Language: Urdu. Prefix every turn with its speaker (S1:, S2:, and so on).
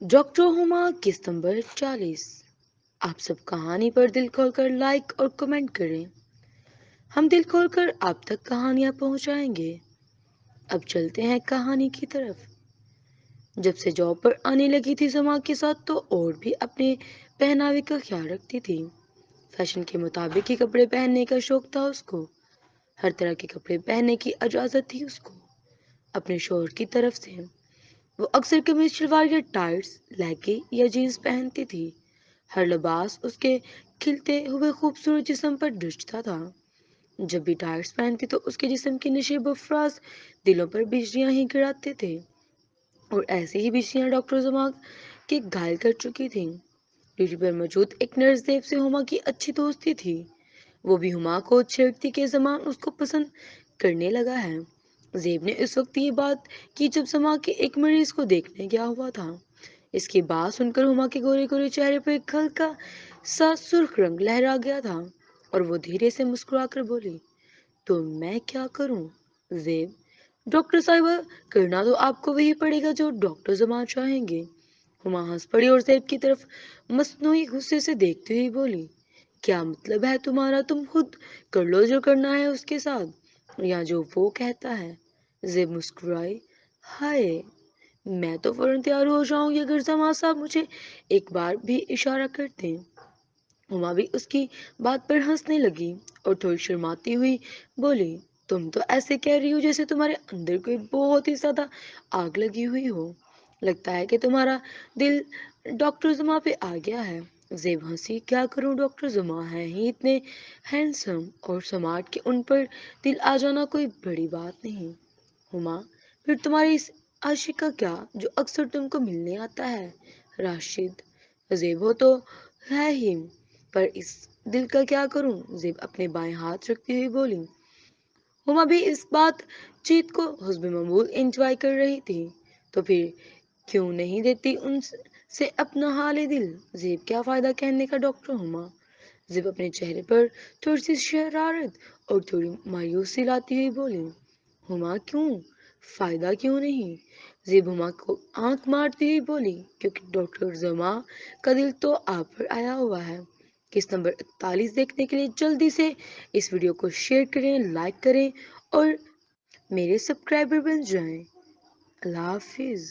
S1: ڈاکٹر ہما قسط نمبر 40۔ آپ سب کہانی پر دل کھول کر لائک اور کمنٹ کریں۔ ہم دل کھول کر آپ تک کہانیاں پہنچائیں گے۔ اب چلتے ہیں کہانی کی طرف۔ جب سے جاب پر آنے لگی تھی سما کے ساتھ تو اور بھی اپنے پہناوے کا خیال رکھتی تھی۔ فیشن کے مطابق ہی کپڑے پہننے کا شوق تھا اس کو۔ ہر طرح کے کپڑے پہننے کی اجازت تھی اس کو اپنے شوہر کی طرف سے۔ وہ اکثر قمیض شلوار یا ٹائٹس لیگی یا جینز پہنتی تھی۔ ہر لباس اس کے کھلتے ہوئے خوبصورت جسم پر ڈھچتا تھا۔ جب بھی ٹائٹس پہنتی تو اس کے جسم کے نشیب و فراز دلوں پر بجلیاں ہی گراتے تھے، اور ایسے ہی بجلیاں ڈاکٹر زما کے گھائل کر چکی تھیں۔ ڈیوٹی پر موجود ایک نرس دیو سے ہما کی اچھی دوستی تھی۔ وہ بھی ہما کو چھیڑتی کہ زمان اس کو پسند کرنے لگا ہے۔ زیب نے اس وقت یہ بات کی جب سما کے ایک مریض کو دیکھنے گیا ہوا تھا۔ اس کی بات سن کر ہما کے گورے گورے چہرے پر ایک ہلکا سا سرخ رنگ لہرا گیا تھا، اور وہ دھیرے سے مسکرا کر بولی، تو میں کیا کروں زیب؟ ڈاکٹر صاحبہ، کرنا تو آپ کو وہی پڑے گا جو ڈاکٹر زمان چاہیں گے۔ ہما ہنس پڑی اور زیب کی طرف مصنوعی غصے سے دیکھتے ہوئی بولی، کیا مطلب ہے تمہارا؟ تم خود کر لو جو کرنا ہے اس کے ساتھ، یا جو وہ کہتا ہے۔ زیب مسکرائی، ہائے، میں تو فوراً تیار ہو جاؤں گی اگر زمان صاحب مجھے ایک بار بھی اشارہ کرتے۔ ہما بھی اس کی بات پر ہنسنے لگی اور تھوڑی شرماتی ہوئی بولی، تم تو ایسے کہہ رہی ہو جیسے تمہارے اندر کوئی بہت ہی زیادہ آگ لگی ہوئی ہو۔ لگتا ہے کہ تمہارا دل ڈاکٹر زما پہ آ گیا ہے۔ زیب ہنسی، کیا کروں، ڈاکٹر زما ہیں ہی اتنے ہینڈسم اور سمارٹ کہ ان پر دل آ جانا کوئی بڑی بات نہیں۔ ہما، پھر تمہاری اس عاشق کا کیا جو اکثر تم کو ملنے آتا ہے؟ راشد، زیب وہ تو ہے ہی، پر اس دل کا کیا کروں؟ زیب اپنے بائیں ہاتھ رکھتی ہوئی بولی۔ ہما بھی اس بات چیت کو حسب معمول انجوائے کر رہی تھی، تو پھر کیوں نہیں دیتی ان سے اپنا حال دل؟ زیب، کیا فائدہ کہنے کا ڈاکٹر ہما؟ زیب اپنے چہرے پر تھوڑی سی شرارت اور تھوڑی مایوسی لاتی ہوئی بولی، ہما کیوں فائدہ کیوں نہیں؟ زیب ہما کو آنکھ مارتی ہوئی بولی، کیونکہ ڈاکٹر زما کا دل تو آپ پر آیا ہوا ہے۔ قسط نمبر 41 دیکھنے کے لیے جلدی سے اس ویڈیو کو شیئر کریں، لائک کریں اور میرے سبسکرائبر بن جائیں۔ اللہ حافظ۔